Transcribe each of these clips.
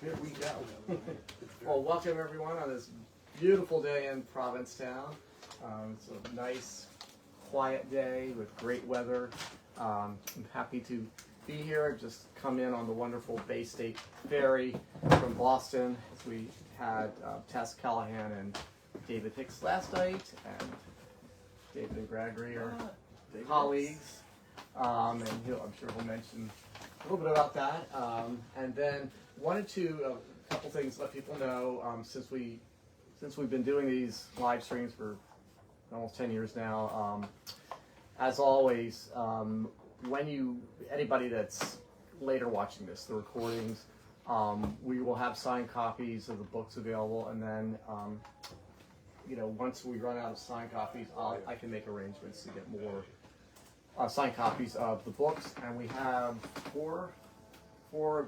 Here we go. Well, welcome everyone on this beautiful day in Provincetown. It's a nice, quiet day with great weather. I'm happy to be here. I've just come in on the wonderful Bay State Ferry from Boston. We had Tess Callahan and David Hicks last night, and David and Gregory are colleagues. And I'm sure he'll mention a little bit about that. And then wanted to, a couple things, let people know, since we've been doing these live streams for almost 10 years now, as always, anybody that's later watching this, the recordings, we will have signed copies of the books available, and then, once we run out of signed copies, I can make arrangements to get more signed copies of the books, and we have four.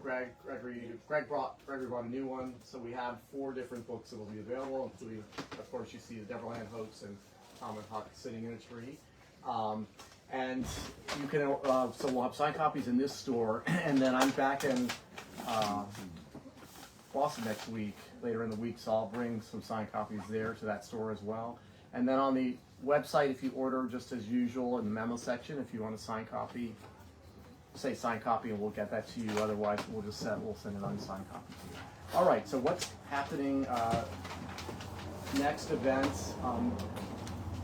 Gregory brought a new one, so we have 4 different books that will be available, including, of course, you see the Never Land Hoax and Tom and Huck Sitting in a Tree. And you can, so we'll have signed copies in this store, and then I'm back in Boston next week, later in the week, so I'll bring some signed copies there to that store as well. And then on the website, if you order just as usual in the memo section, if you want a signed copy, say signed copy and we'll get that to you. Otherwise, we'll send an unsigned copy to you. All right, so what's happening next events?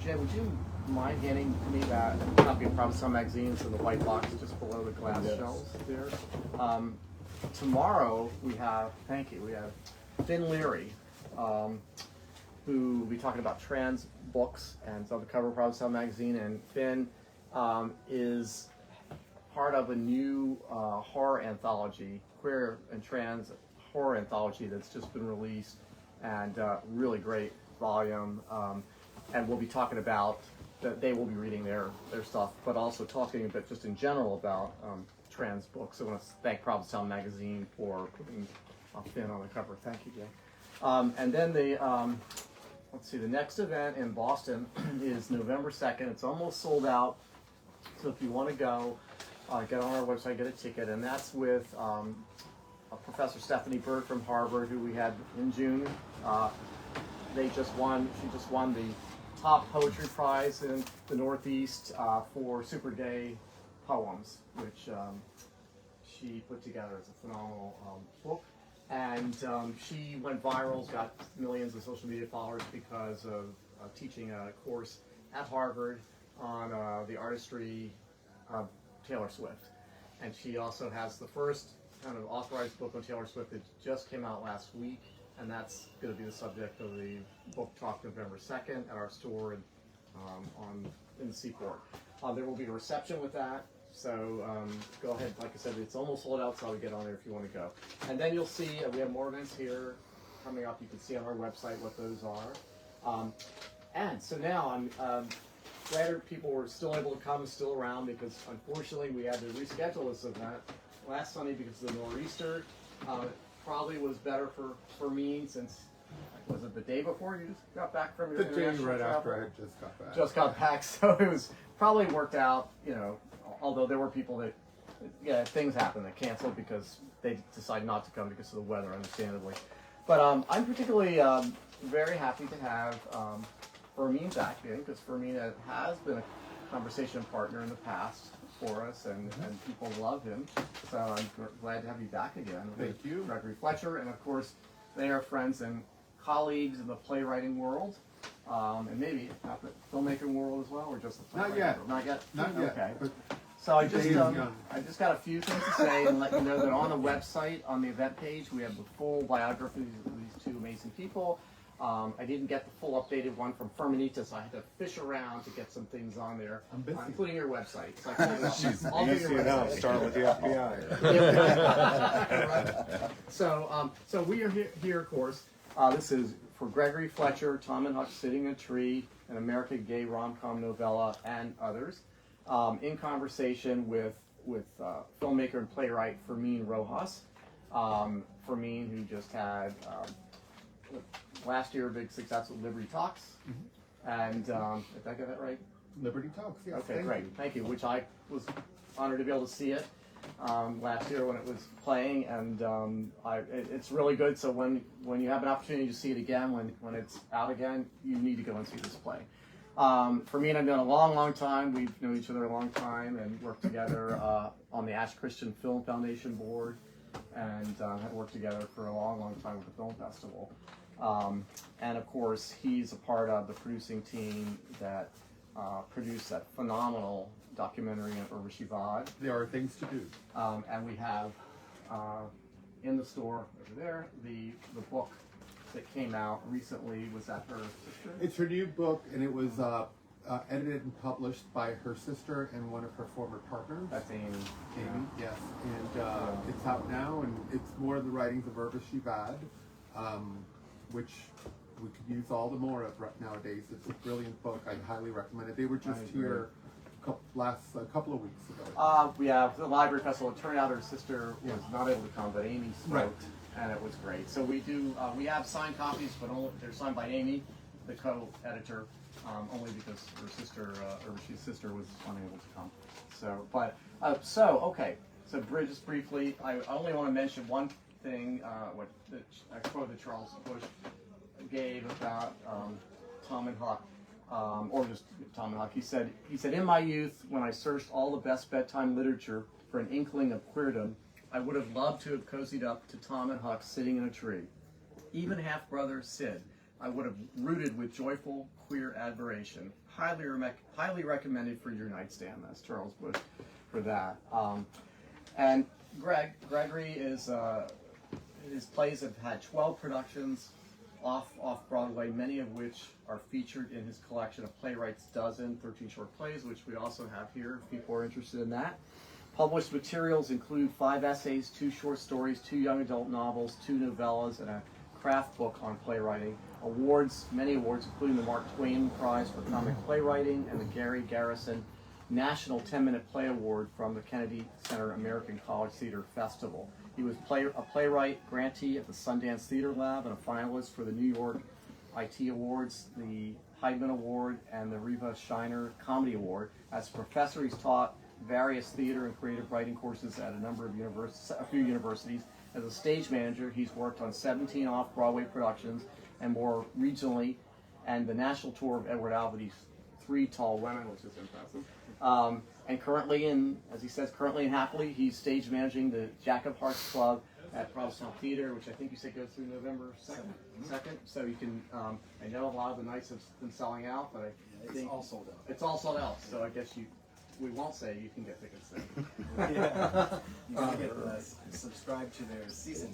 Jen, would you mind handing me that copy of Provincetown magazines in the white box just below the glass shelves there? Tomorrow we have Finn Leary, who will be talking about trans books, and it's on the cover of Provincetown magazine. And Finn is part of a new horror anthology, queer and trans horror anthology that's just been released, and really great volume. And we'll be talking about that. They will be reading their stuff, but also talking a bit just in general about trans books. So I want to thank Provincetown magazine for putting Finn on the cover. Thank you, Jay. And then the next event in Boston is November 2nd. It's almost sold out, so if you want to go, get on our website, get a ticket, and that's with Professor Stephanie Bird from Harvard, who we had in June. She just won the top poetry prize in the Northeast for super gay poems, which she put together. It's a phenomenal book. And she went viral, got millions of social media followers because of teaching a course at Harvard on the artistry of Taylor Swift. And she also has the first kind of authorized book on Taylor Swift that just came out last week, and that's going to be the subject of the book talk November 2nd at our store in the Seaport. There will be a reception with that, so go ahead. Like I said, it's almost sold out, so I'll get on there if you want to go. And then you'll see we have more events here coming up. You can see on our website what those are. And so now I'm glad people were still able to come and still around, because unfortunately we had to reschedule this event last Sunday because of the nor'easter. It probably was better for Fermin, since, was it the day before you just got back from your international right travel? after I had just got back. Just got back, so it was probably worked out, although there were people that, things happened that canceled because they decided not to come because of the weather, understandably. But I'm particularly very happy to have Fermin back in, because Fermin has been a conversation partner in the past for us, and people love him. So I'm glad to have you back again. Thank you. Gregory Fletcher, and of course, they are friends and colleagues in the playwriting world, and maybe not the filmmaking world as well, or just the playwriting world. Not yet. Not yet. Okay. So I just got a few things to say and let you know that on the website, on the event page, we have the full biographies of these 2 amazing people. I didn't get the full updated one from Fermin, so I had to fish around to get some things on there, including your website. So I'll do your website. Start with the FBI. Right. So we are here, of course. This is for Gregory Fletcher, Tom and Huck Sitting in a Tree, an American gay rom-com novella, and others, in conversation with filmmaker and playwright Fermin Rojas. Fermin, who just had last year a big success with Liberty Talks, and did I get that right? Liberty Talks, yes. Okay, great. Thank you. Which I was honored to be able to see it. last year when it was playing, and it's really good. So when you have an opportunity to see it again, when it's out again, you need to go and see this play. Fermin and I've known a long time. We've known each other a long time and worked together on the Ash Christian Film Foundation board, and have worked together for a long time with the film festival. And of course, he's a part of the producing team that produced that phenomenal documentary on Rojas. There are things to do. And we have in the store over there the book that came out recently. Was that her sister? It's her new book, and it was edited and published by her sister and one of her former partners. That's Amy. Amy, yes. And it's out now, and it's more of the writings of Reva Shiner, which we could use all the more of nowadays. It's a brilliant book. I highly recommend it. They were just here a couple of weeks ago. Yeah, the library festival. It turned out her sister was not able to come, but Amy spoke, right. And it was great. So we do. We have signed copies, but only they're signed by Amy, the co-editor, only because her sister, She's sister, was unable to come. So, but okay. So, just briefly, I only want to mention one thing. A quote that Charles Busch gave about Tom and Huck. Or just Tom and Huck. He said, in my youth, when I searched all the best bedtime literature for an inkling of queerdom, I would have loved to have cozied up to Tom and Huck Sitting in a Tree. Even half-brother Sid, I would have rooted with joyful, queer admiration. Highly recommended for your nightstand. That's Charles Busch for that. And Gregory is, his plays have had 12 productions, Off-Off-Broadway, many of which are featured in his collection of Playwright's dozen, 13 short plays, which we also have here if people are interested in that. Published materials include 5 essays, 2 short stories, 2 young adult novels, 2 novellas, and a craft book on playwriting. Awards, many awards, including the Mark Twain Prize for Comic Playwriting and the Gary Garrison National 10-Minute Play Award from the Kennedy Center American College Theater Festival. He was a playwright grantee at the Sundance Theatre Lab and a finalist for the New York IT Awards, the Heideman Award, and the Reva Shiner Comedy Award. As a professor, he's taught various theater and creative writing courses at a few universities. As a stage manager, he's worked on 17 off-Broadway productions and more regionally, and the national tour of Edward Albee's 3 Tall Women, which is impressive. And currently, as he says, currently and happily, he's stage managing the Jack of Hearts Club at Provincetown Theater, which I think you said goes through November 2nd. So you can, I know a lot of the nights have been selling out, but I think all sold out. It's all sold out, so I guess we won't say you can get tickets then. Yeah. You gotta get subscribe to their season.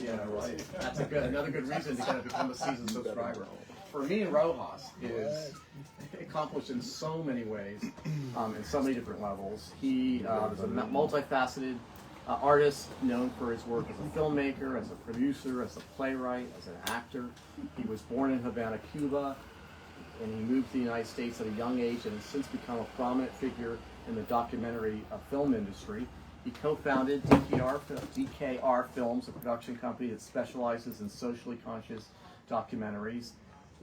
Yeah, right. That's another good reason to kind of become a season subscriber. For me, Rojas is accomplished in so many ways, in so many different levels. He is a multifaceted artist known for his work as a filmmaker, as a producer, as a playwright, as an actor. He was born in Havana, Cuba, and he moved to the United States at a young age and has since become a prominent figure in the documentary film industry. He co-founded DKR Films, a production company that specializes in socially conscious documentaries,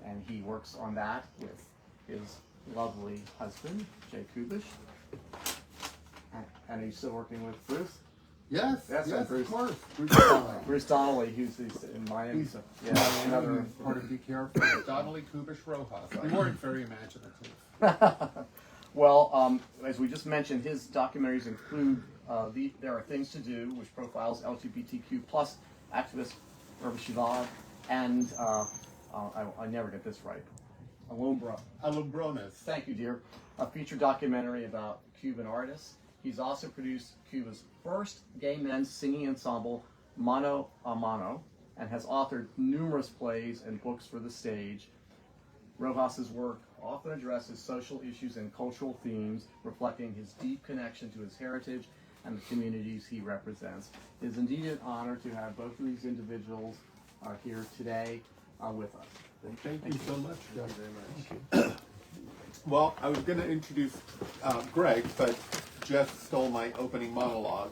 and he works on that with his lovely husband, Jay Kubish. And he's still working with Bruce? Yes, Bruce. of course. Bruce Donnelly. Bruce Donnelly, who's in Miami. He's another part of DKR. Donnelly, Kubish, Rojas. We weren't very imaginative. Well, as we just mentioned, his documentaries include There Are Things to Do, which profiles LGBTQ plus activist Reva Shiner, and I never get this right. Alumbrones. Thank you, dear. A feature documentary about Cuban artists. He's also produced Cuba's first gay men's singing ensemble, Mano a Mano, and has authored numerous plays and books for the stage. Rojas's work often addresses social issues and cultural themes, reflecting his deep connection to his heritage and the communities he represents. It is indeed an honor to have both of these individuals here today with us. Thank you so much. Thank you very much. Well, I was going to introduce Greg, but Jeff stole my opening monologue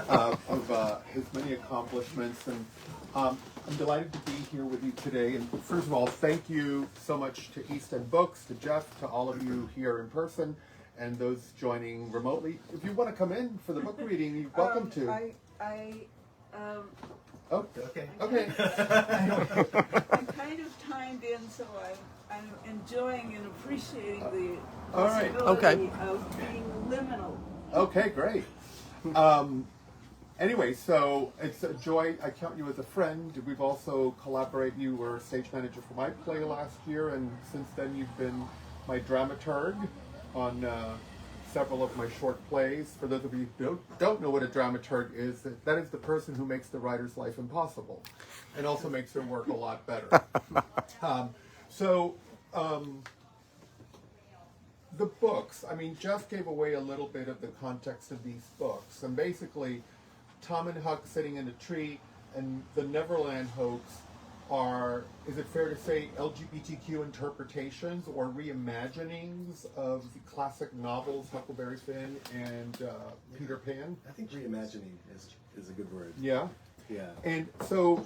of his many accomplishments, and I'm delighted to be here with you today. And first of all, thank you so much to East End Books, to Jeff, to all of you here in person, and those joining remotely. If you want to come in for the book reading, you're welcome to. Oh, Okay. okay. I'm kind of timed in, so I'm enjoying and appreciating the All right. possibility of being liminal. Okay, great. Anyway, so it's a joy. I count you as a friend. We've also collaborated. You were stage manager for my play last year, and since then you've been my dramaturg on several of my short plays. For those of you who don't know what a dramaturg is, that is the person who makes the writer's life impossible and also makes their work a lot better. The books, I mean, Jeff gave away a little bit of the context of these books. And basically, Tom and Huck Sitting in a Tree and the Never Land Hoax are, is it fair to say, LGBTQ interpretations or reimaginings of the classic novels Huckleberry Finn and Peter Pan? I think reimagining is a good word. Yeah? Yeah. And so,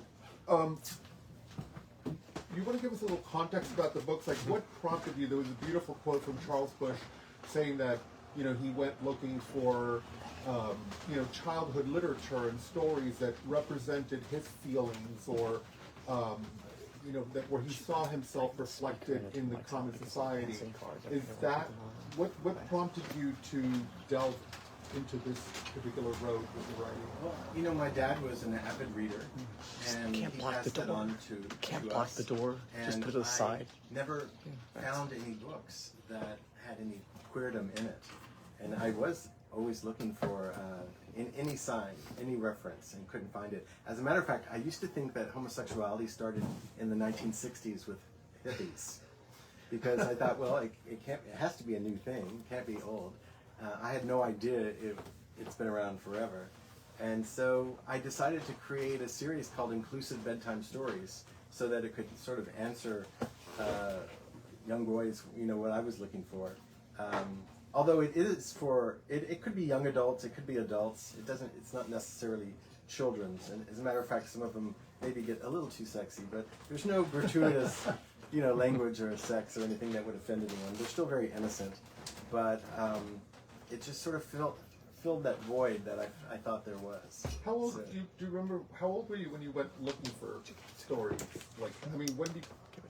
you want to give us a little context about the books? Like, what prompted you? There was a beautiful quote from Charles Busch saying that, you know, he went looking for, you know, childhood literature and stories that represented his feelings or, you know, that where he saw himself reflected in the common society. Is that, what prompted you to delve into this particular road with the writing? Well, you know, my dad was an avid reader, and Can't he block passed the that door. on to Can't to block us. the door. Just And put it aside. I never found any books that had any queerdom in it, and I was always looking for in any sign, any reference, and couldn't find it. As a matter of fact, I used to think that homosexuality started in the 1960s with hippies, because I thought, well, it has to be a new thing. It can't be old. I had no idea it's been around forever. And so I decided to create a series called Inclusive Bedtime Stories so that it could sort of answer young boys, you know, what I was looking for. Although it is for, it could be young adults, it could be adults. It's not necessarily children's. And as a matter of fact, some of them maybe get a little too sexy, but there's no gratuitous, you know, language or sex or anything that would offend anyone. They're still very innocent. But it just sort of filled that void that I thought there was. How old, do you remember, how old were you when you went looking for stories? Like, I mean, when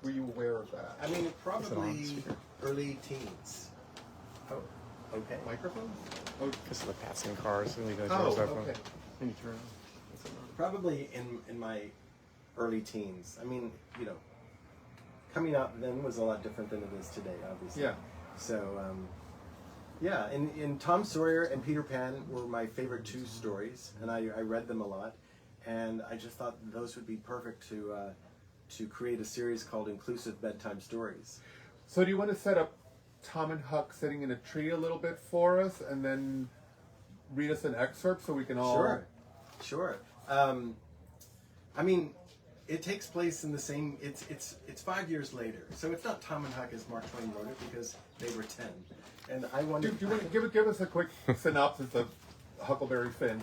were you aware of that? I mean, probably early teens. Oh, okay. Microphone? Because of the passing cars and leaving the Oh, doors open. okay. And you turn. Probably in my early teens. I mean, you know, coming out then was a lot different than it is today, obviously. Yeah. So, yeah, and Tom Sawyer and Peter Pan were my favorite two stories, and I read them a lot, and I just thought those would be perfect to create a series called Inclusive Bedtime Stories. So do you want to set up Tom and Huck Sitting in a Tree a little bit for us, and then read us an excerpt so we can all... Sure. I mean, it takes place in the same. It's 5 years later, so it's not Tom and Huck as Mark Twain wrote it because they were 10. And I wanted. Do you want to give us a quick synopsis of Huckleberry Finn?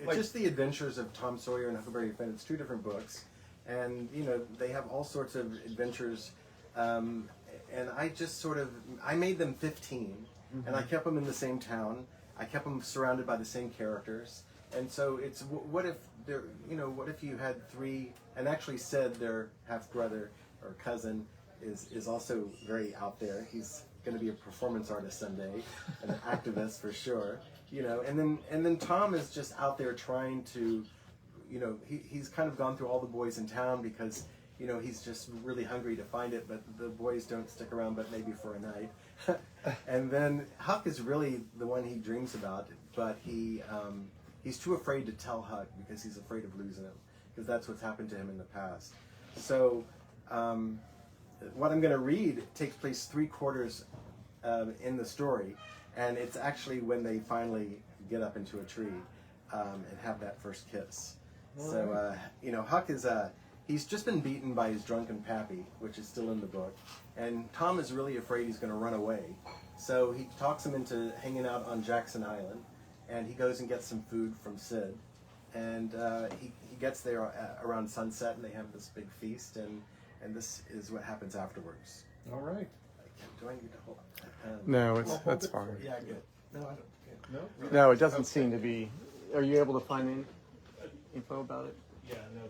It's just the adventures of Tom Sawyer and Huckleberry Finn. It's two different books, and you know they have all sorts of adventures. And I just sort of made them 15, and I kept them in the same town. I kept them surrounded by the same characters. And so it's what if there, you know, what if you had three, and actually said their half brother or cousin is also very out there. He's going to be a performance artist someday, an activist for sure, you know. And then Tom is just out there trying to, you know, he's kind of gone through all the boys in town because, you know, he's just really hungry to find it, but the boys don't stick around, but maybe for a night. And then Huck is really the one he dreams about, but he's too afraid to tell Huck because he's afraid of losing him, because that's what's happened to him in the past. So what I'm going to read takes place 3/4 in the story, and it's actually when they finally get up into a tree and have that first kiss. So, you know, Huck is he's just been beaten by his drunken pappy, which is still in the book, and Tom is really afraid he's going to run away. So he talks him into hanging out on Jackson Island, and he goes and gets some food from Sid, and he gets there around sunset, and they have this big feast, and this is what happens afterwards. All right. Do I need to hold? No, I'll it's hold that's it fine. Yeah, good. No, I don't. No? No, it doesn't seem to be. Are you able to find any info about it? Yeah, no,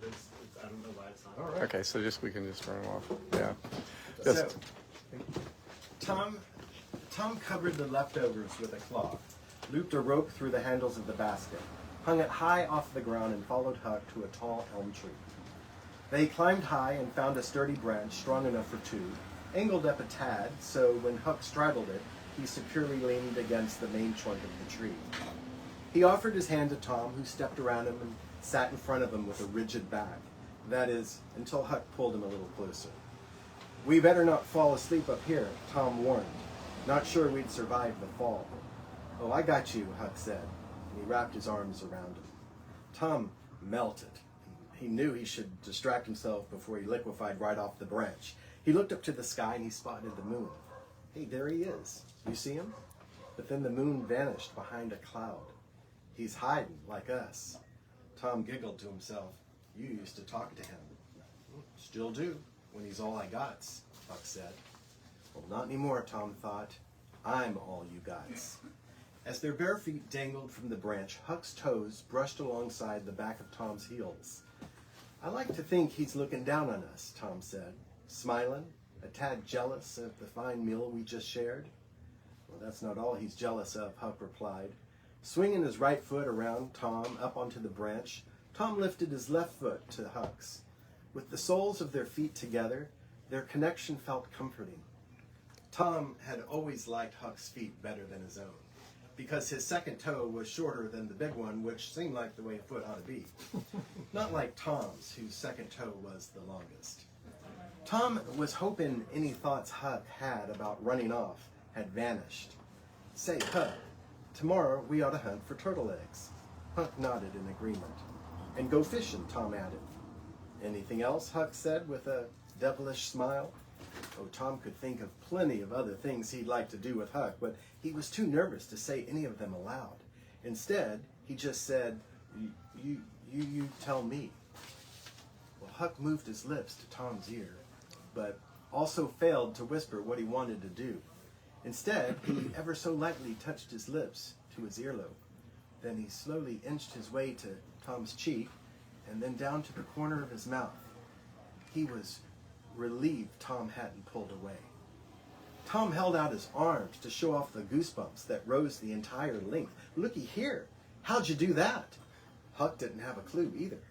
I don't know why it's not. All right. Okay, so we can just turn them off. Yeah. So, Tom covered the leftovers with a cloth, looped a rope through the handles of the basket, hung it high off the ground, and followed Huck to a tall elm tree. They climbed high and found a sturdy branch strong enough for two, angled up a tad so when Huck straddled it, he securely leaned against the main trunk of the tree. He offered his hand to Tom, who stepped around him and sat in front of him with a rigid back. That is, until Huck pulled him a little closer. "We better not fall asleep up here," Tom warned. "Not sure we'd survive the fall." "Oh, I got you," Huck said, and he wrapped his arms around him. Tom melted. He knew he should distract himself before he liquefied right off the branch. He looked up to the sky and he spotted the moon. "Hey, there he is. You see him?" But then the moon vanished behind a cloud. "He's hiding, like us." Tom giggled to himself. "You used to talk to him." "Still do, when he's all I gots," Huck said. "Well, not anymore," Tom thought. "I'm all you gots." As their bare feet dangled from the branch, Huck's toes brushed alongside the back of Tom's heels. "I like to think he's looking down on us," Tom said, smiling, a tad jealous of the fine meal we just shared. "Well, that's not all he's jealous of," Huck replied. Swinging his right foot around Tom up onto the branch, Tom lifted his left foot to Huck's. With the soles of their feet together, their connection felt comforting. Tom had always liked Huck's feet better than his own, because his second toe was shorter than the big one, which seemed like the way a foot ought to be. Not like Tom's, whose second toe was the longest. Tom was hoping any thoughts Huck had about running off had vanished. "Say, Huck, tomorrow we ought to hunt for turtle eggs." Huck nodded in agreement. "And go fishing," Tom added. "Anything else?" Huck said with a devilish smile. Oh, Tom could think of plenty of other things he'd like to do with Huck, but he was too nervous to say any of them aloud. Instead, he just said, You tell me." Well, Huck moved his lips to Tom's ear, but also failed to whisper what he wanted to do. Instead, he ever so lightly touched his lips to his earlobe. Then he slowly inched his way to Tom's cheek, and then down to the corner of his mouth. He was relieved Tom hadn't pulled away. Tom held out his arms to show off the goosebumps that rose the entire length. "Looky here, how'd you do that?" Huck didn't have a clue either.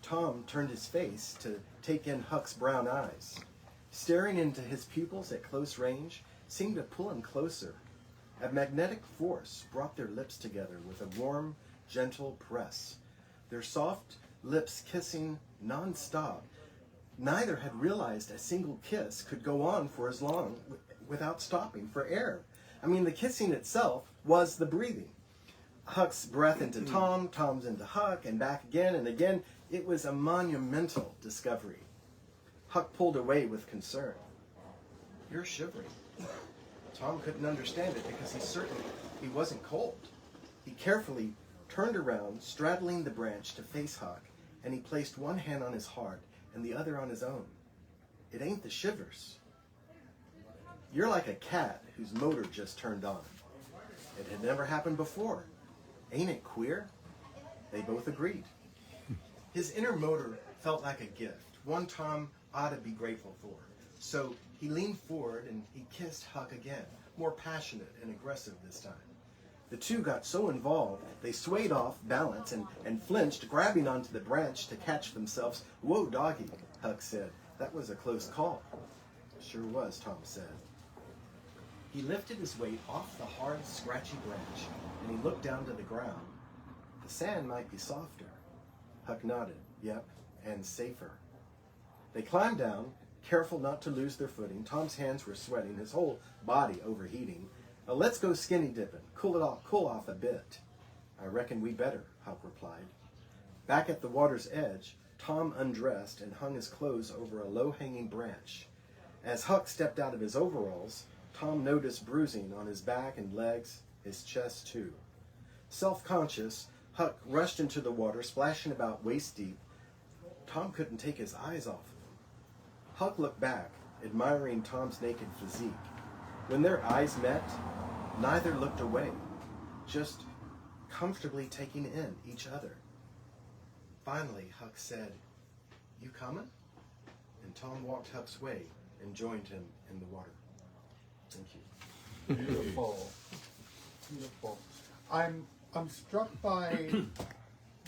Tom turned his face to take in Huck's brown eyes. Staring into his pupils at close range seemed to pull him closer. A magnetic force brought their lips together with a warm, gentle press. Their soft lips kissing non-stop. Neither had realized a single kiss could go on for as long without stopping for air. I mean, the kissing itself was the breathing. Huck's breath into Tom, Tom's into Huck, and back again and again. It was a monumental discovery. Huck pulled away with concern. "You're shivering." Tom couldn't understand it because he's certain he wasn't cold. He carefully turned around, straddling the branch to face Huck, and he placed one hand on his heart and the other on his own. "It ain't the shivers. You're like a cat whose motor just turned on." It had never happened before. "Ain't it queer?" They both agreed. His inner motor felt like a gift, one Tom ought to be grateful for. So he leaned forward and he kissed Huck again, more passionate and aggressive this time. The two got so involved, they swayed off balance and flinched, grabbing onto the branch to catch themselves. "Whoa, doggy," Huck said. "That was a close call." "Sure was," Tom said. He lifted his weight off the hard, scratchy branch, and he looked down to the ground. The sand might be softer. Huck nodded. "Yep, and safer." They climbed down, careful not to lose their footing. Tom's hands were sweating, his whole body overheating. "Let's go skinny dipping. Cool off a bit." "I reckon we better," Huck replied. Back at the water's edge, Tom undressed and hung his clothes over a low-hanging branch. As Huck stepped out of his overalls, Tom noticed bruising on his back and legs, his chest too. Self-conscious, Huck rushed into the water, splashing about waist deep. Tom couldn't take his eyes off of him. Huck looked back, admiring Tom's naked physique. When their eyes met, neither looked away, just comfortably taking in each other. Finally, Huck said, "You coming?" And Tom walked Huck's way and joined him in the water. Thank you. Beautiful. Beautiful. I'm struck by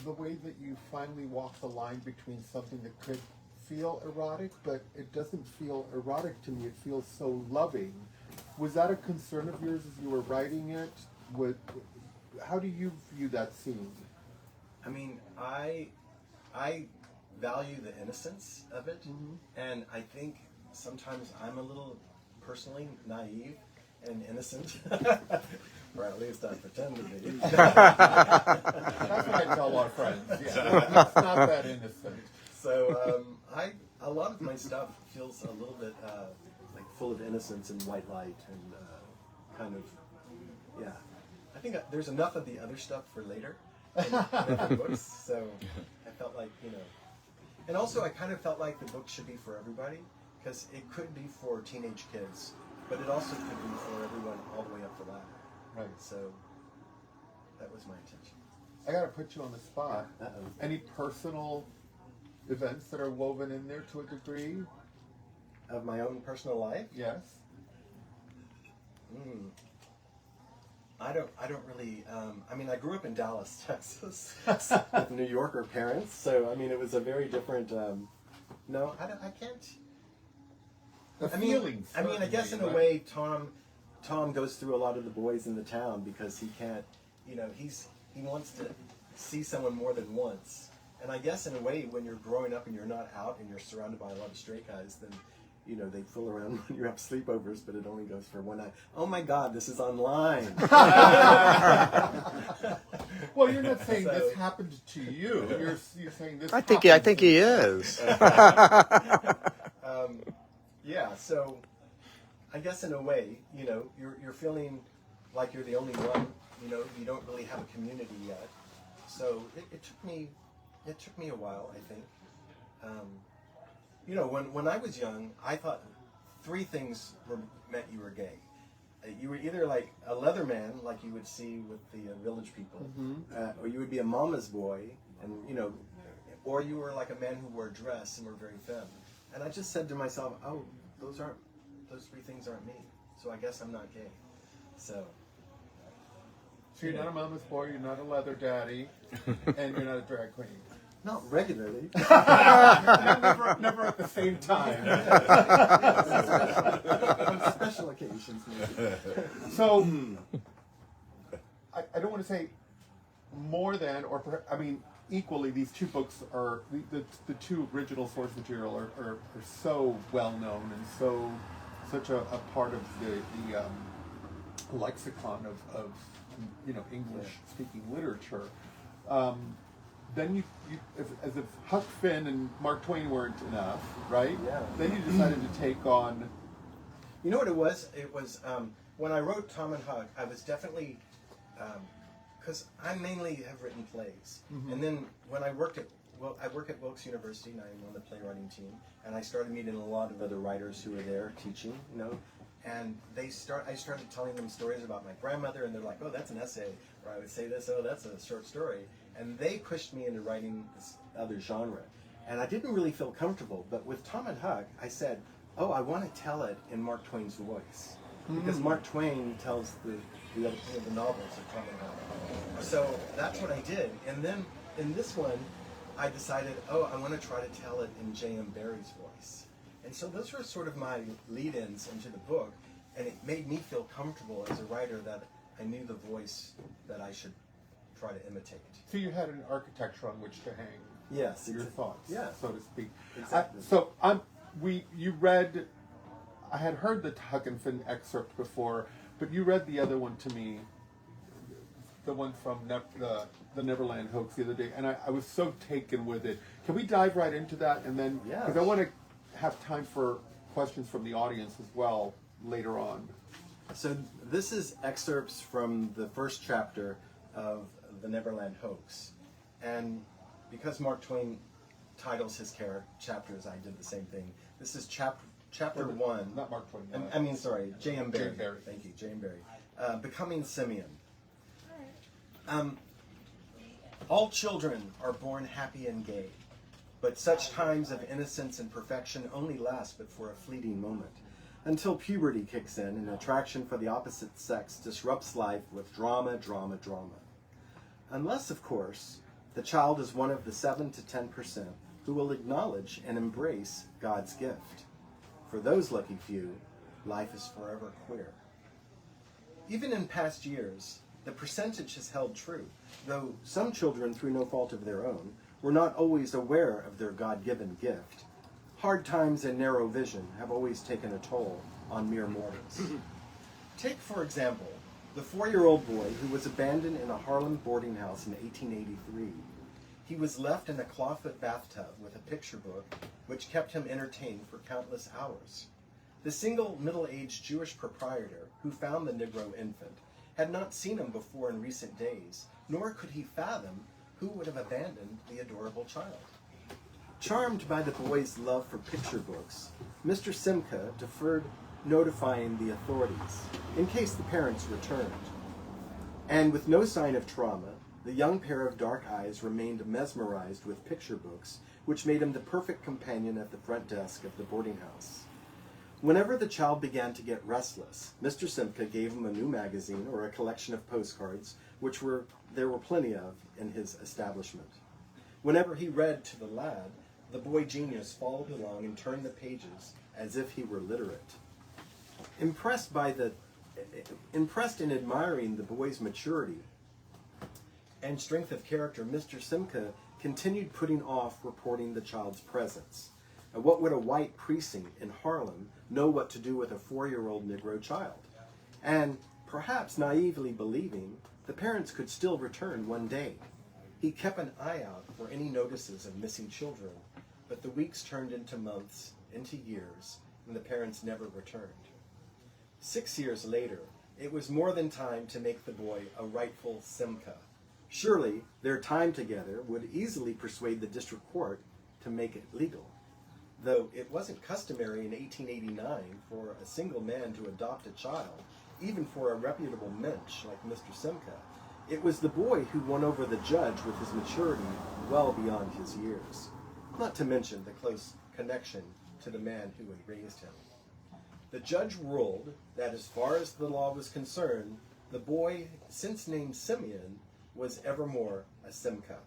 the way that you finally walk the line between something that could feel erotic, but it doesn't feel erotic to me. It feels so loving. Was that a concern of yours as you were writing it? How do you view that scene? I mean, I value the innocence of it, and I think sometimes I'm a little personally naive and innocent, or at least I pretend to be. That's what I tell a lot of friends. Yeah, it's not that innocent. So a lot of my stuff feels a little bit like full of innocence and white light and kind of, yeah. I think there's enough of the other stuff for later in other books, so I felt like, and also I kind of felt like the book should be for everybody, because it could be for teenage kids, but it also could be for everyone all the way up the ladder. Right. So that was my intention. I gotta put you on the spot. Uh-oh. Any personal events that are woven in there to a degree? Of my own personal life? Yes. I don't really, I mean, I grew up in Dallas, Texas, with New Yorker parents, so, I mean, it was a very different, no, I can't. Feelings. I mean, I guess in a way, Tom goes through a lot of the boys in the town because he can't, he wants to see someone more than once. And I guess in a way, when you're growing up and you're not out and you're surrounded by a lot of straight guys, then, they fool around when you have sleepovers, but it only goes for one night. Oh my God, this is online. Well, you're not saying this happened to you. You're saying this. I think he is. Yeah, so I guess in a way, you're feeling like you're the only one. You don't really have a community yet. So it took me a while, I think. When I was young, I thought three things meant you were gay. You were either like a leather man, like you would see with the village people, or you would be a mama's boy, and or you were like a man who wore a dress and were very femme. And I just said to myself, oh, those three things aren't me. So I guess I'm not gay. So you're not a mama's boy, you're not a leather daddy, and you're not a drag queen. not regularly. never at the same time. On special occasions, maybe. So, I don't want to say more than, or equally, these two books are, the two original source material are so well known and such a part of the lexicon of English speaking literature. Then you as if Huck Finn and Mark Twain weren't enough, right? Yeah. Then you decided to take on. You know what it was? It was when I wrote Tom and Huck, I was definitely, because I mainly have written plays. Mm-hmm. And then when I work at Wilkes University, and I'm on the playwriting team, and I started meeting a lot of other writers who were there teaching, and I started telling them stories about my grandmother, and they're like, oh, that's an essay, or I would say this, oh, that's a short story. And they pushed me into writing this other genre. And I didn't really feel comfortable, but with Tom and Huck, I said, oh, I want to tell it in Mark Twain's voice. Because Mark Twain tells the novels of Tom and Huck. So that's what I did. And then in this one, I decided, I want to try to tell it in J.M. Barrie's voice. And so those were sort of my lead-ins into the book, and it made me feel comfortable as a writer that I knew the voice that I should try to imitate. So you had an architecture on which to hang. Yes, your thoughts, yeah, so to speak. Exactly. You read. I had heard the Huck and Finn excerpt before, but you read the other one to me, the one from the Never Land Hoax the other day, and I was so taken with it. Can we dive right into that, and then because I want to have time for questions from the audience as well later on. So this is excerpts from the first chapter of the Never Land Hoax, and because Mark Twain titles his chapters, I did the same thing. This is chapter 1. Not Mark Twain. Sorry, J.M. Barrie. J.M. Barrie. Thank you, J.M. Barrie. Becoming Simeon. All children are born happy and gay, but such times of innocence and perfection only last but for a fleeting moment, until puberty kicks in and attraction for the opposite sex disrupts life with drama, drama, drama. Unless, of course, the child is one of the 7 to 10% who will acknowledge and embrace God's gift. For those lucky few, life is forever queer. Even in past years, the percentage has held true, though some children, through no fault of their own, were not always aware of their God-given gift. Hard times and narrow vision have always taken a toll on mere mortals. Take, for example, the 4-year-old boy who was abandoned in a Harlem boarding house in 1883. He was left in a clawfoot bathtub with a picture book which kept him entertained for countless hours. The single middle-aged Jewish proprietor who found the Negro infant had not seen him before in recent days, nor could he fathom who would have abandoned the adorable child. Charmed by the boy's love for picture books, Mr. Simca deferred notifying the authorities in case the parents returned. And with no sign of trauma, the young pair of dark eyes remained mesmerized with picture books, which made him the perfect companion at the front desk of the boarding house. Whenever the child began to get restless, Mr. Simca gave him a new magazine or a collection of postcards, which there were plenty of in his establishment. Whenever he read to the lad, the boy genius followed along and turned the pages as if he were literate. Impressed in admiring the boy's maturity and strength of character, Mr. Simca continued putting off reporting the child's presence. And what would a white precinct in Harlem know what to do with a 4-year-old Negro child? And perhaps naively believing the parents could still return one day. He kept an eye out for any notices of missing children, but the weeks turned into months, into years, and the parents never returned. 6 years later, it was more than time to make the boy a rightful Simca. Surely, their time together would easily persuade the district court to make it legal. Though it wasn't customary in 1889 for a single man to adopt a child, even for a reputable mensch like Mr. Simca, it was the boy who won over the judge with his maturity well beyond his years, not to mention the close connection to the man who had raised him. The judge ruled that as far as the law was concerned, the boy, since named Simeon, was evermore a Simca.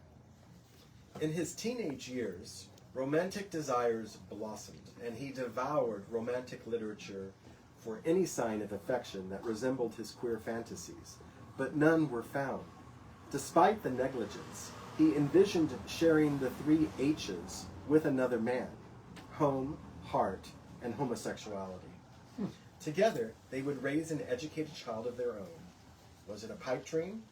In his teenage years, romantic desires blossomed, and he devoured romantic literature for any sign of affection that resembled his queer fantasies, but none were found. Despite the negligence, he envisioned sharing the 3 H's with another man: home, heart, and homosexuality. Together, they would raise an educated child of their own. Was it a pipe dream?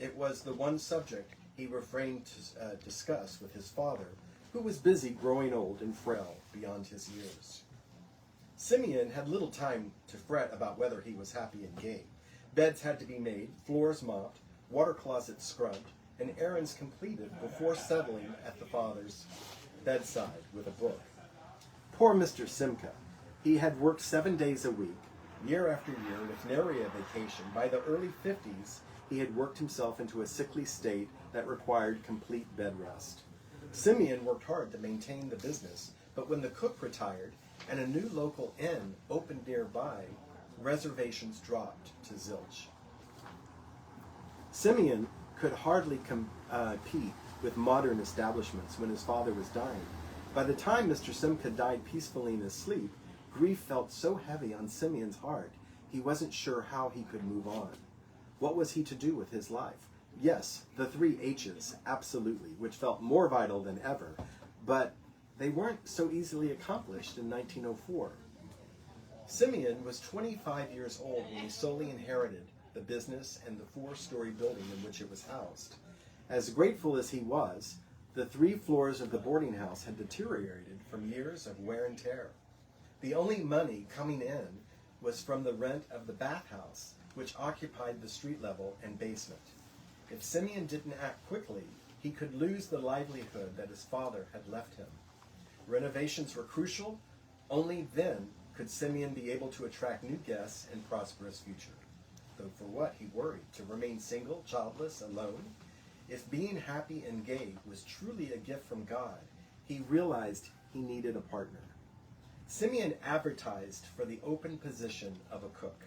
It was the one subject he refrained to discuss with his father, who was busy growing old and frail beyond his years. Simeon had little time to fret about whether he was happy and gay. Beds had to be made, floors mopped, water closets scrubbed, and errands completed before settling at the father's bedside with a book. Poor Mr. Simca. He had worked 7 days a week, year after year, with nary a vacation. By the early 50s, he had worked himself into a sickly state that required complete bed rest. Simeon worked hard to maintain the business, but when the cook retired and a new local inn opened nearby, reservations dropped to zilch. Simeon could hardly compete with modern establishments when his father was dying. By the time Mr. Simca died peacefully in his sleep, grief felt so heavy on Simeon's heart, he wasn't sure how he could move on. What was he to do with his life? Yes, the 3 H's, absolutely, which felt more vital than ever, but they weren't so easily accomplished in 1904. Simeon was 25 years old when he solely inherited the business and the 4-story building in which it was housed. As grateful as he was, the 3 floors of the boarding house had deteriorated from years of wear and tear. The only money coming in was from the rent of the bathhouse, which occupied the street level and basement. If Simeon didn't act quickly, he could lose the livelihood that his father had left him. Renovations were crucial. Only then could Simeon be able to attract new guests and prosperous future. Though for what, he worried, to remain single, childless, alone? If being happy and gay was truly a gift from God, he realized he needed a partner. Simeon advertised for the open position of a cook.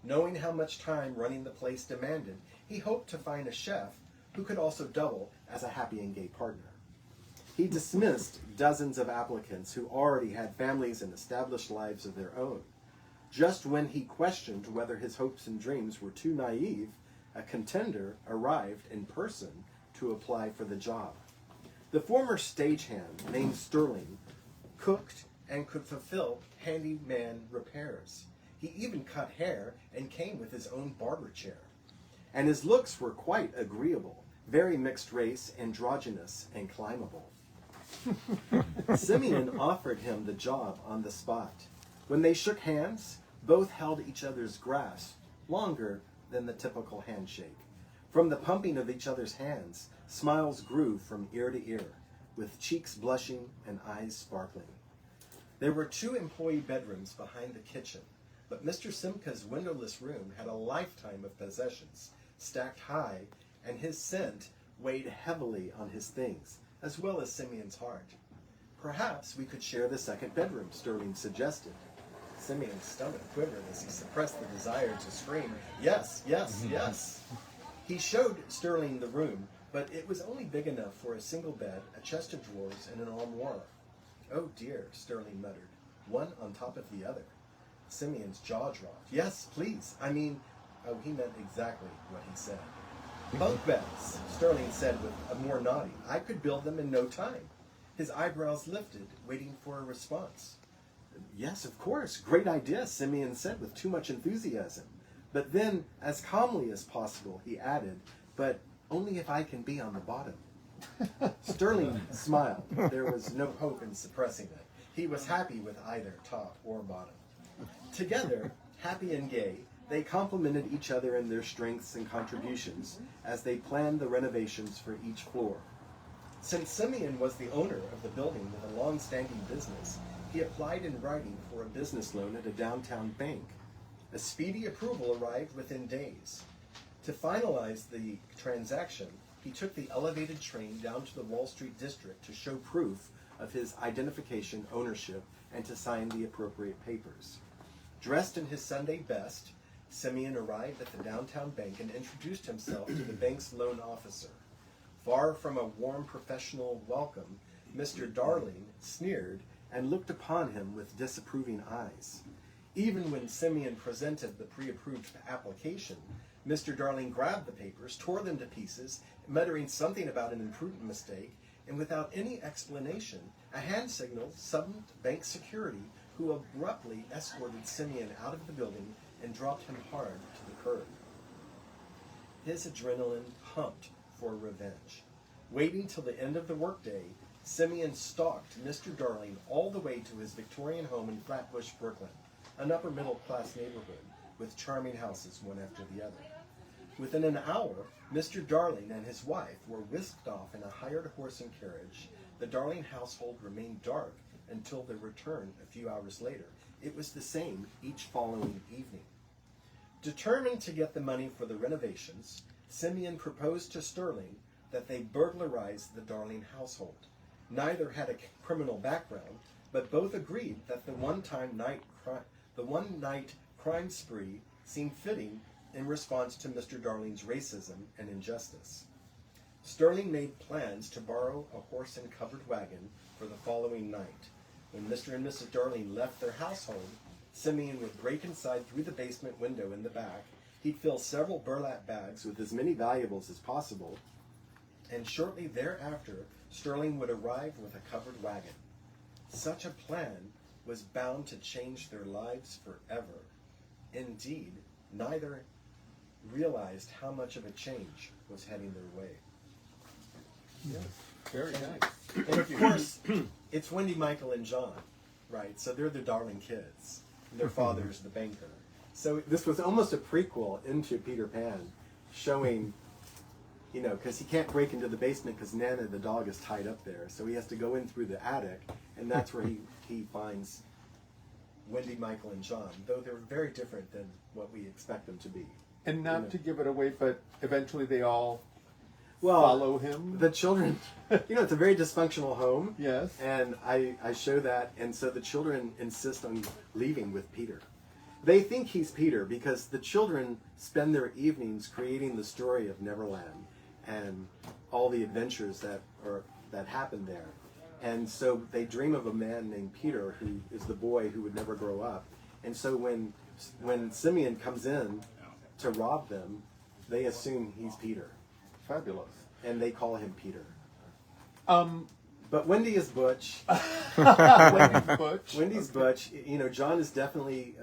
Knowing how much time running the place demanded, he hoped to find a chef who could also double as a happy and gay partner. He dismissed dozens of applicants who already had families and established lives of their own. Just when he questioned whether his hopes and dreams were too naive, a contender arrived in person to apply for the job. The former stagehand, named Sterling, cooked and could fulfill handyman repairs. He even cut hair and came with his own barber chair. And his looks were quite agreeable, very mixed race, androgynous, and climbable. Simeon offered him the job on the spot. When they shook hands, both held each other's grasp longer than the typical handshake. From the pumping of each other's hands, smiles grew from ear to ear, with cheeks blushing and eyes sparkling. There were 2 employee bedrooms behind the kitchen, but Mr. Simca's windowless room had a lifetime of possessions, stacked high, and his scent weighed heavily on his things, as well as Simeon's heart. Perhaps we could share the second bedroom, Sterling suggested. Simeon's stomach quivered as he suppressed the desire to scream, "Yes, yes, yes." He showed Sterling the room, but it was only big enough for a single bed, a chest of drawers, and an armoire. "Oh dear," Sterling muttered, one on top of the other. Simeon's jaw dropped. "Yes, please. I mean," oh, he meant exactly what he said. "Bunk beds," Sterling said with a more naughty. "I could build them in no time." His eyebrows lifted, waiting for a response. "Yes, of course. Great idea," Simeon said with too much enthusiasm. But then, as calmly as possible, he added, "But only if I can be on the bottom." Sterling smiled. There was no hope in suppressing it. He was happy with either top or bottom. Together, happy and gay, they complemented each other in their strengths and contributions as they planned the renovations for each floor. Since Simeon was the owner of the building with a long-standing business, he applied in writing for a business loan at a downtown bank. A speedy approval arrived within days. To finalize the transaction, he took the elevated train down to the Wall Street district to show proof of his identification, ownership, and to sign the appropriate papers. Dressed in his Sunday best, Simeon arrived at the downtown bank and introduced himself to the bank's loan officer. Far from a warm professional welcome, Mr. Darling sneered and looked upon him with disapproving eyes. Even when Simeon presented the pre-approved application, Mr. Darling grabbed the papers, tore them to pieces, muttering something about an imprudent mistake, and without any explanation, a hand signal summoned bank security, who abruptly escorted Simeon out of the building and dropped him hard to the curb. His adrenaline pumped for revenge. Waiting till the end of the workday, Simeon stalked Mr. Darling all the way to his Victorian home in Flatbush, Brooklyn, an upper-middle-class neighborhood with charming houses one after the other. Within an hour, Mr. Darling and his wife were whisked off in a hired horse and carriage. The Darling household remained dark until their return a few hours later. It was the same each following evening. Determined to get the money for the renovations, Simeon proposed to Sterling that they burglarize the Darling household. Neither had a criminal background, but both agreed that the one-night crime spree seemed fitting in response to Mr. Darling's racism and injustice. Sterling made plans to borrow a horse and covered wagon for the following night. When Mr. and Mrs. Darling left their household, Simeon would break inside through the basement window in the back. He'd fill several burlap bags with as many valuables as possible, and shortly thereafter, Sterling would arrive with a covered wagon. Such a plan was bound to change their lives forever. Indeed, neither realized how much of a change was heading their way. Yes, very nice. And of course, it's Wendy, Michael, and John, right? So they're the Darling kids. Their father's the banker. So this was almost a prequel into Peter Pan, showing, you know, because he can't break into the basement because Nana, the dog, is tied up there. So he has to go in through the attic, and that's where he finds Wendy, Michael, and John, though they're very different than what we expect them to be. And not You know. to give it away, but eventually they all Well, follow him. The children, it's a very dysfunctional home. Yes. And I show that, and so the children insist on leaving with Peter. They think he's Peter because the children spend their evenings creating the story of Neverland and all the adventures that happen there. And so they dream of a man named Peter who is the boy who would never grow up. And so when Simeon comes in to rob them, they assume he's Peter. Fabulous. And they call him Peter. Um, But Wendy is Butch. Butch. Wendy's Butch. John is definitely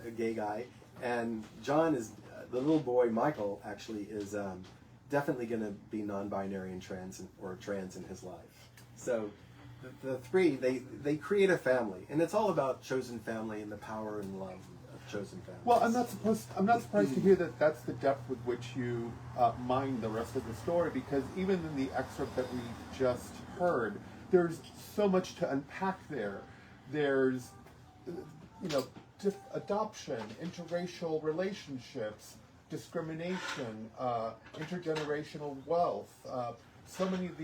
a gay guy, and John is the little boy. Michael actually is definitely going to be non-binary and trans in his life. So the three they create a family, and it's all about chosen family and the power and love of chosen family. Well, I'm not surprised to hear that that's the depth with which you mine the rest of the story, because even in the excerpt that we just heard, there's so much to unpack there. There's, adoption, interracial relationships, discrimination, intergenerational wealth, so many of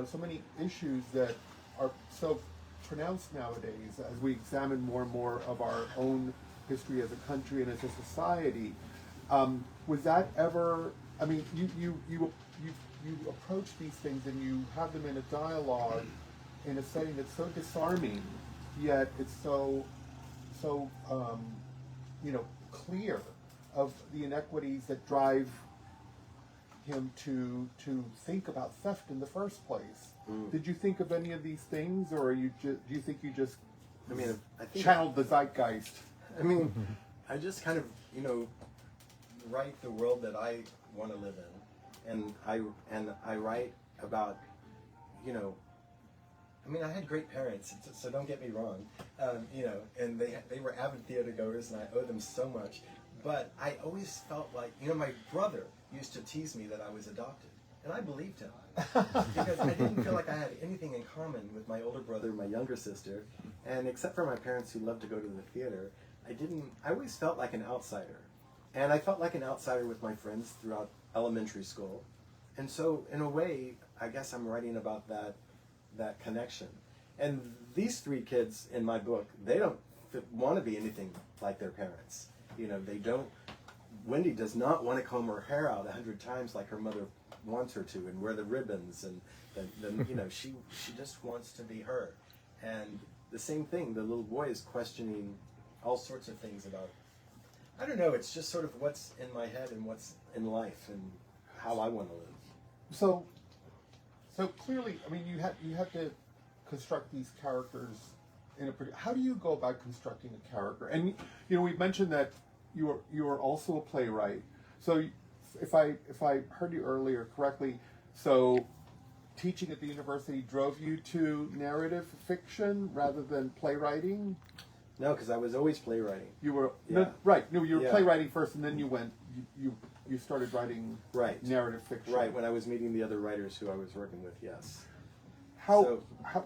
so many issues that are so pronounced nowadays as we examine more and more of our own history as a country and as a society. Was that ever? I mean, you approach these things and you have them in a dialogue in a setting that's so disarming, yet it's so clear of the inequities that drive him to think about theft in the first place. Did you think of any of these things, or do you think you just I think channeled the zeitgeist? I just kind of write the world that I want to live in, and I write about I had great parents, so don't get me wrong, and they were avid theater goers, and I owe them so much. But I always felt like, my brother used to tease me that I was adopted, and I believed him because I didn't feel like I had anything in common with my older brother, my younger sister, and except for my parents who loved to go to the theater, I always felt like an outsider, and I felt like an outsider with my friends throughout elementary school, and so in a way, I guess I'm writing about that connection. And these three kids in my book, they don't want to be anything like their parents. They don't. Wendy does not want to comb her hair out 100 times like her mother wants her to, and wear the ribbons, and then she just wants to be her. And the same thing, the little boy is questioning all sorts of things about, I don't know, it's just sort of what's in my head and what's in life and how I want to live. So clearly, you have to construct these characters in a pretty. How do you go about constructing a character? And we've mentioned that you are also a playwright. So if I heard you earlier correctly, so teaching at the university drove you to narrative fiction rather than playwriting? No, because I was always playwriting. You were Yeah. right. No, you were Yeah. playwriting first, and then you started writing Right. narrative fiction. Right, when I was meeting the other writers who I was working with, yes. How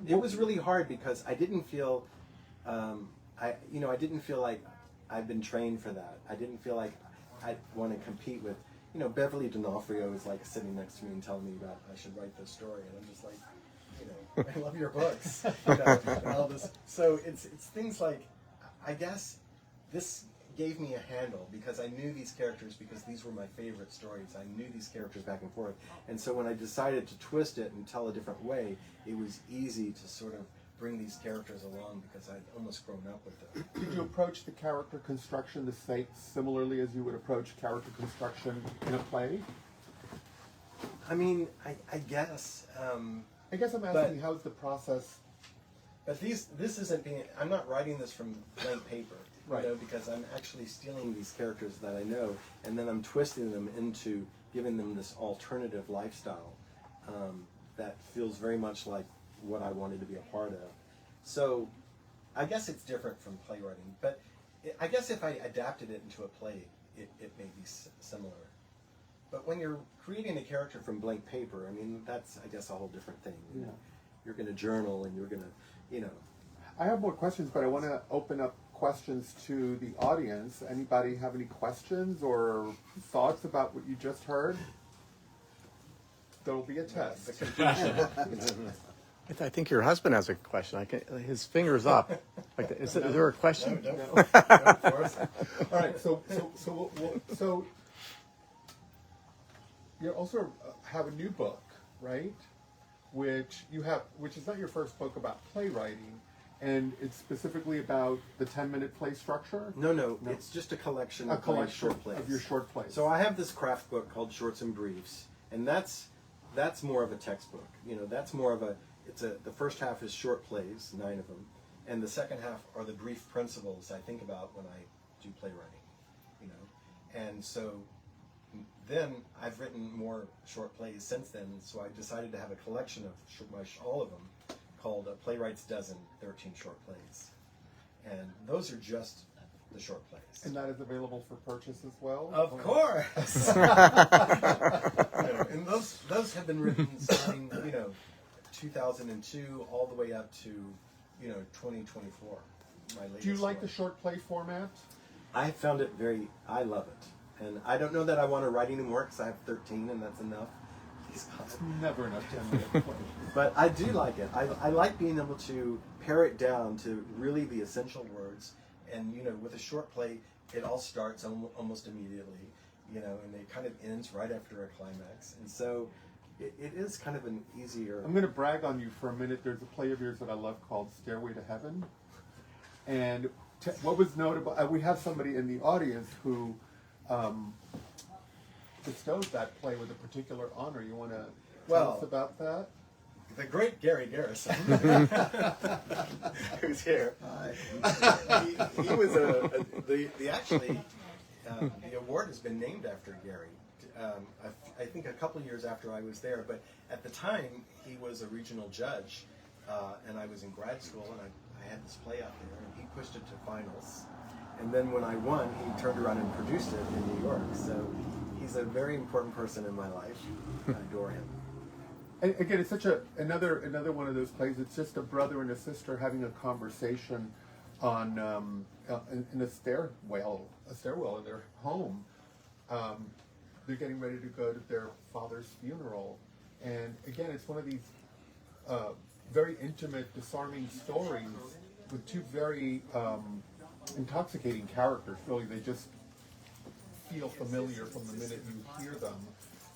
It was really hard because I didn't feel, I didn't feel like I'd been trained for that. I didn't feel like I'd want to compete with, Beverly D'Onofrio is like sitting next to me and telling me about I should write this story, and I'm just like, I love your books, and all this. So it's things like, I guess this gave me a handle because I knew these characters because these were my favorite stories. I knew these characters back and forth. And so when I decided to twist it and tell a different way, it was easy to sort of bring these characters along because I'd almost grown up with them. Did you approach the character construction the same similarly as you would approach character construction in a play? I guess. I guess I'm asking, how's the process? But this isn't being, I'm not writing this from blank paper. Right. Because I'm actually stealing these characters that I know, and then I'm twisting them into giving them this alternative lifestyle that feels very much like what I wanted to be a part of. So I guess it's different from playwriting, but I guess if I adapted it into a play, it may be similar. But when you're creating a character from blank paper, that's, I guess, a whole different thing. Yeah. You're going to journal, and you're going to, I have more questions, but I want to open up questions to the audience. Anybody have any questions or thoughts about what you just heard? There'll be a test. I think your husband has a question. His finger's up. Like, is there a question? No, of course. All right. So you also have a new book, right? Which is not your first book about playwriting, and it's specifically about the 10-minute play structure. No, it's just a collection of my short plays. Of your short plays. So I have this craft book called Shorts and Briefs, and that's more of a textbook. That's more of the first half is short plays, 9 of them, and the second half are the brief principles I think about when I do playwriting. And so then I've written more short plays since then, so I decided to have a collection of all of them called Playwright's Dozen, 13 short plays. And those are just the short plays. And that is available for purchase as well? Of course! And those have been written starting, 2002 all the way up to, 2024. My latest Do you like one. the short play format? I found it I love it. And I don't know that I want to write anymore because I have 13 and that's enough. It's never enough 10-minute play. But I do like it. I like being able to pare it down to really the essential words. And, with a short play, it all starts almost immediately, and it kind of ends right after a climax. And so it is kind of an easier... I'm going to brag on you for a minute. There's a play of yours that I love called Stairway to Heaven. And what was notable, we have somebody in the audience who bestowed that play with a particular honor. You want to tell us about that? The great Gary Garrison, who's here. He was the award has been named after Gary. I think a couple of years after I was there, but at the time he was a regional judge, and I was in grad school, and I had this play out there, and he pushed it to finals. And then when I won, he turned around and produced it in New York. So he's a very important person in my life. I adore him. And again, it's such another one of those plays. It's just a brother and a sister having a conversation on in a stairwell in their home. They're getting ready to go to their father's funeral, and again, it's one of these very intimate, disarming stories with two very intoxicating characters. Really, they just feel familiar from the minute you hear them,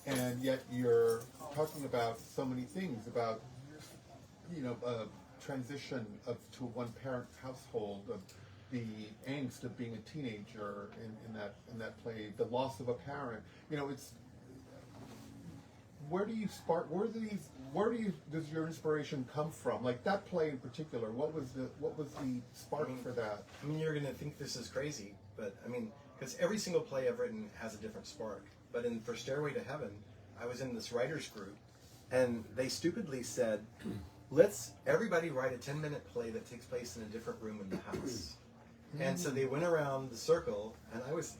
and yet you're talking about so many things about transition to a one-parent household, of the angst of being a teenager in that play, the loss of a parent. It's where does your inspiration come from? Like that play in particular, what was the spark for that? I mean, you're going to think this is crazy, but because every single play I've written has a different spark. But for Stairway to Heaven, I was in this writer's group, and they stupidly said, let's everybody write a 10-minute play that takes place in a different room in the house. And so they went around the circle, and it was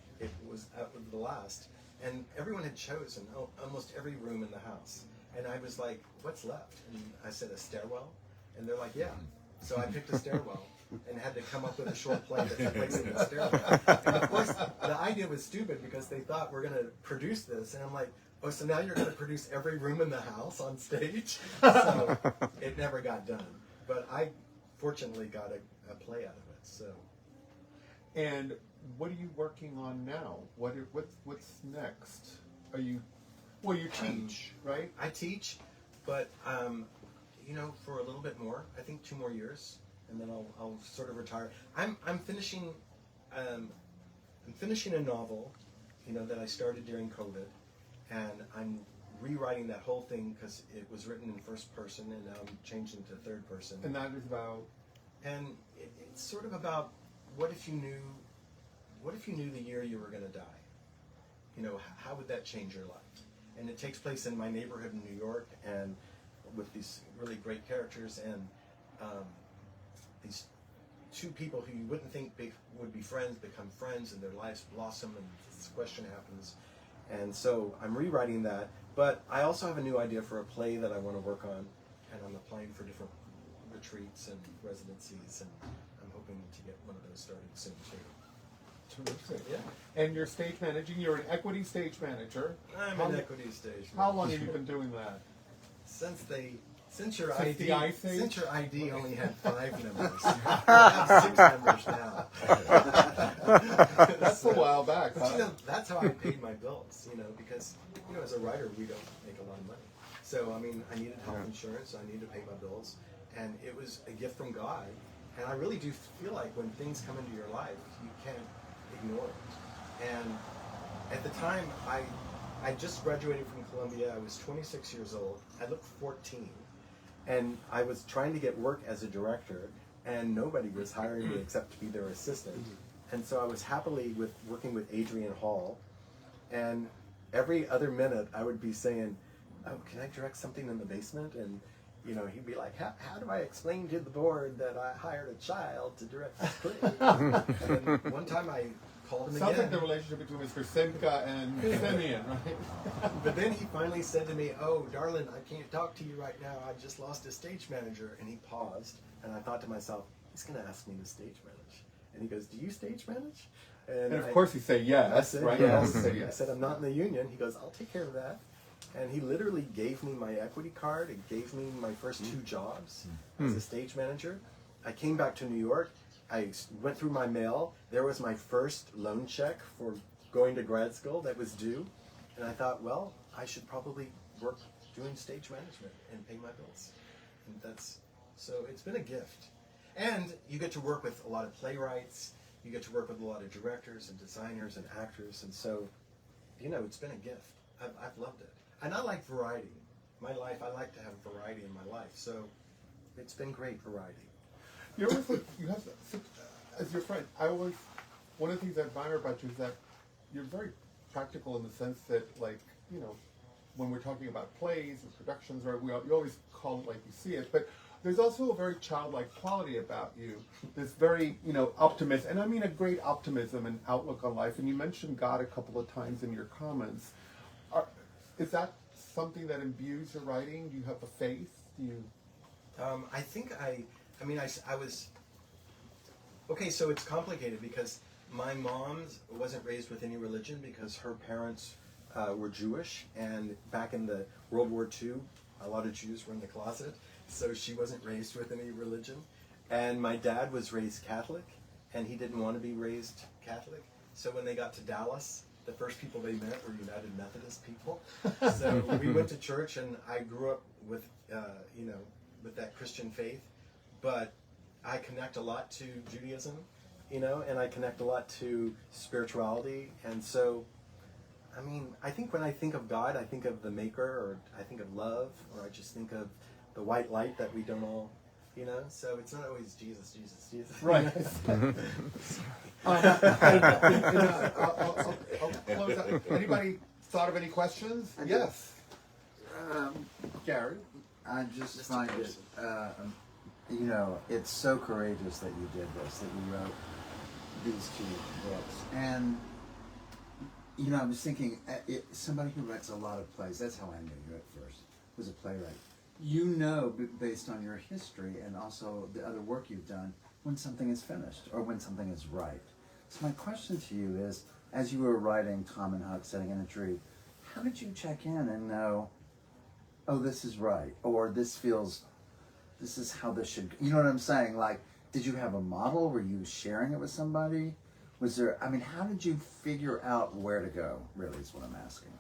at the last, and everyone had chosen almost every room in the house. And I was like, what's left? And I said, a stairwell? And they're like, yeah. So I picked a stairwell and had to come up with a short play that took place in the stairwell. And of course, the idea was stupid because they thought we're going to produce this. And I'm like, oh, so now you're going to produce every room in the house on stage? So it never got done. But I fortunately got a play out of it. So. And what are you working on now? What's next? You teach, right? I teach, but for a little bit more. I think 2 more years, and then I'll sort of retire. I'm finishing a novel, that I started during COVID, and I'm rewriting that whole thing because it was written in first person, and now I'm changing to third person. And that is about. And it's sort of about what if you knew the year you were going to die? How would that change your life? And it takes place in my neighborhood in New York, and with these really great characters, and these 2 people who you wouldn't think would be friends become friends, and their lives blossom, and this question happens. And so I'm rewriting that, but I also have a new idea for a play that I want to work on, and I'm applying for different retreats and residencies, and I'm hoping to get one of those started soon too. Terrific. Yeah. And you're stage managing. You're an equity stage manager. I'm an equity stage. How long have you been doing that? Since your Since the Ice Age? Since your ID only had 5 numbers, I have 6 numbers now. That's a while back, But, huh? that's how I paid my bills. Because as a writer, we don't make a lot of money. So I mean, I needed health insurance. I needed to pay my bills, and it was a gift from God. And I really do feel like when things come into your life, you can't ignore it. And at the time, I just graduated from Columbia. I was 26 years old. I looked 14. And I was trying to get work as a director, and nobody was hiring me except to be their assistant. And so I was happily working with Adrian Hall. And every other minute, I would be saying, "Oh, can I direct something in the basement?" And he'd be like, how do I explain to the board that I hired a child to direct this play? And then one time I called him Sounds again. like the relationship between Mr. Simca and Simeon, right? But then he finally said to me, "Oh, darling, I can't talk to you right now. I just lost a stage manager." And he paused, and I thought to myself, he's going to ask me to stage manage. And he goes, "Do you stage manage?" And of course you say yes, I said, right? yes. You always say I yes. said, "I'm not in the union." He goes, "I'll take care of that." And he literally gave me my equity card. It gave me my first 2 jobs as a stage manager. I came back to New York. I went through my mail. There was my first loan check for going to grad school that was due. And I thought, well, I should probably work doing stage management and pay my bills. And so it's been a gift. And you get to work with a lot of playwrights. You get to work with a lot of directors and designers and actors. And so, it's been a gift. I've loved it. And I like variety. My life, I like to have variety in my life. So it's been great variety. You always you have as your friend. One of the things I admire about you is that you're very practical in the sense that, when we're talking about plays and productions, right? You always call it like you see it, but there's also a very childlike quality about you. This very, optimism, and I mean a great optimism and outlook on life. And you mentioned God a couple of times in your comments. Is that something that imbues your writing? Do you have a faith? Do you? I think I was, okay, so it's complicated because my mom wasn't raised with any religion because her parents were Jewish, and back in the World War II, a lot of Jews were in the closet, so she wasn't raised with any religion. And my dad was raised Catholic, and he didn't want to be raised Catholic, so when they got to Dallas, the first people they met were United Methodist people. So we went to church, and I grew up with, with that Christian faith. But I connect a lot to Judaism, and I connect a lot to spirituality. And so, I think when I think of God, I think of the Maker, or I think of love, or I just think of the white light that we don't all, So it's not always Jesus, Jesus, Jesus. Right. I'll close out. Anybody thought of any questions? Yes. Gary? I just find it, it's so courageous that you did this, that you wrote these 2 books. And, I was thinking, somebody who writes a lot of plays, that's how I knew you at first, was a playwright. Based on your history and also the other work you've done, when something is finished or when something is right. So my question to you is, as you were writing Tom and Huck Sitting in a Tree, how did you check in and know, oh, this is right, or this is how this should, you know what I'm saying? Like, did you have a model? Were you sharing it with somebody? How did you figure out where to go, really, is what I'm asking.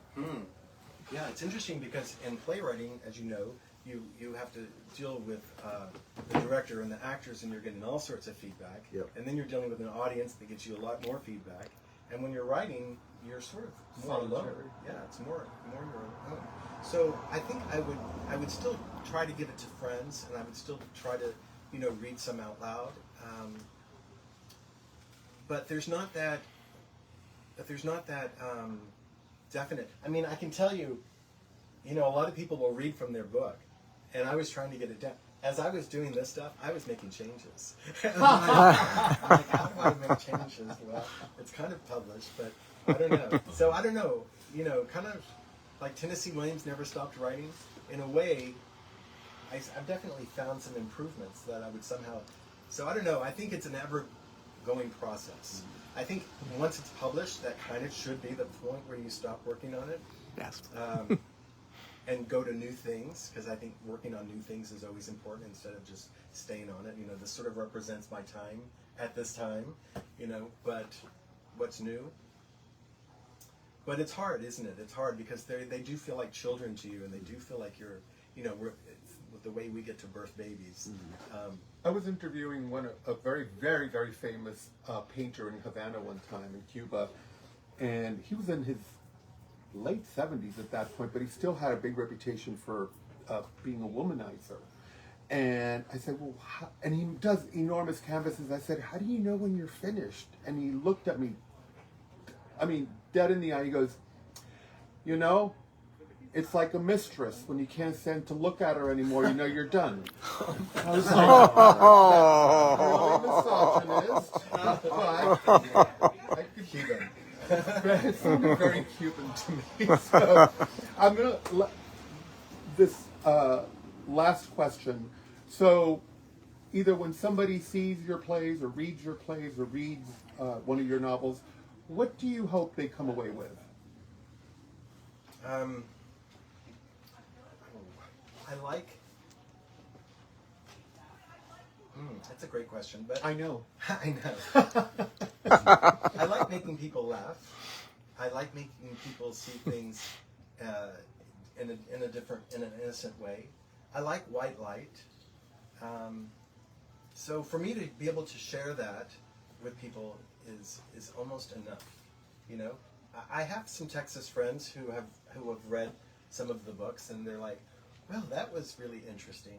Yeah, it's interesting because in playwriting, as you know, you have to deal with the director and the actors, and you're getting all sorts of feedback. Yep. And then you're dealing with an audience that gets you a lot more feedback. And when you're writing, you're sort of more alone. Yeah, it's more your own. So I think I would still try to give it to friends, and I would still try to read some out loud. But there's not that definite. I can tell you, a lot of people will read from their book, and I was trying to get it down. As I was doing this stuff, I was making changes. I'm like, how do I make changes? Well, it's kind of published, but I don't know. So I don't know, kind of like Tennessee Williams never stopped writing. In a way, I've definitely found some improvements that I would somehow. So I don't know. I think it's an ever-going process. I think once it's published, that kind of should be the point where you stop working on it. Yes. And go to new things, because I think working on new things is always important instead of just staying on it. You know, this sort of represents my time at this time, you know, but what's new? But it's hard, isn't it? It's hard because they do feel like children to you, and they do feel like you're, you know, with the way we get to birth babies. I was interviewing a very, very, very famous painter in Havana one time in Cuba, and he was in his late 70s at that point, but he still had a big reputation for being a womanizer. And I said, well, and he does enormous canvases. I said, how do you know when you're finished? And he looked at me, I mean, dead in the eye. He goes, you know, it's like a mistress. When you can't stand to look at her anymore, you know you're done. I was like, really misogynist, but I could see them. It sounded very Cuban to me. So I'm going to this last question. So either when somebody sees your plays or reads your plays or reads one of your novels, what do you hope they come away with? I like. That's a great question, but I know. I know. I like making people laugh. I like making people see things in an innocent way. I like white light. So for me to be able to share that with people is almost enough. You know, I have some Texas friends who have read some of the books, and they're like, "Well, that was really interesting."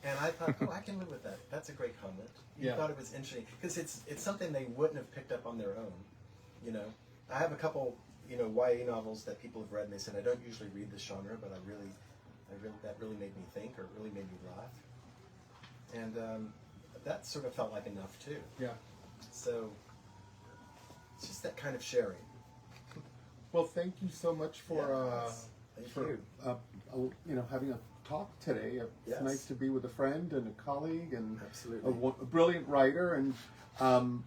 And I thought, oh, I can live with that. That's a great comment. You thought it was interesting because it's something they wouldn't have picked up on their own. You know, I have a couple, you know, YA novels that people have read, and they said I don't usually read this genre, but that really made me think, or really made me laugh. And that sort of felt like enough too. Yeah. So it's just that kind of sharing. Well, thank you so much for Thank for you. you know, having a talk today. It's Yes. nice to be with a friend and a colleague and Absolutely. a brilliant writer. And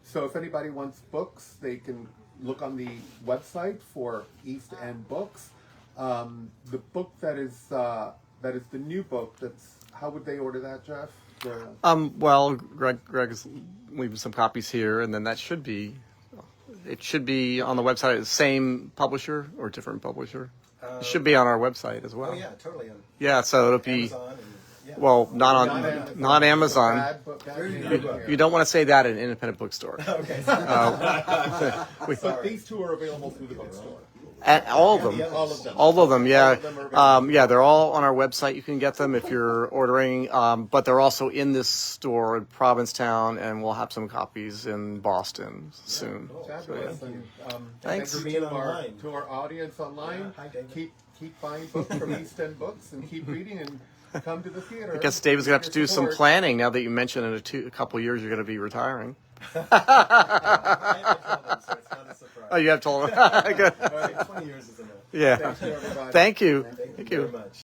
so if anybody wants books, they can look on the website for East End Books. The book that is the new book. How would they order that, Jeff? Well, Greg's leaving some copies here, and then it should be on the website. The same publisher or different publisher? It should be on our website as well. Oh yeah, totally. On Yeah, so it'll be Amazon and, yeah. well, not Amazon. Bad book. You don't want to say that in an independent bookstore. Okay. But these two are available through the bookstore. And all of them. All of them. All of them, yeah. All of them are available. Yeah, they're all on our website. You can get them if you're ordering. But they're also in this store in Provincetown, and we'll have some copies in Boston soon. Cool. Fabulous. Thank you. And Thanks. thank For you being to our, online. to our audience online. Yeah, hi, David. Keep buying books from East End Books and keep reading and come to the theater. I guess David's going to have to do some Support. planning now that you mentioned in a couple of years you're going to be retiring. I haven't told them, so it's not a surprise. Oh, you have told him. Good. All right, 20 years is enough. Yeah. Thank you, everybody. Thank you. Thank you very much.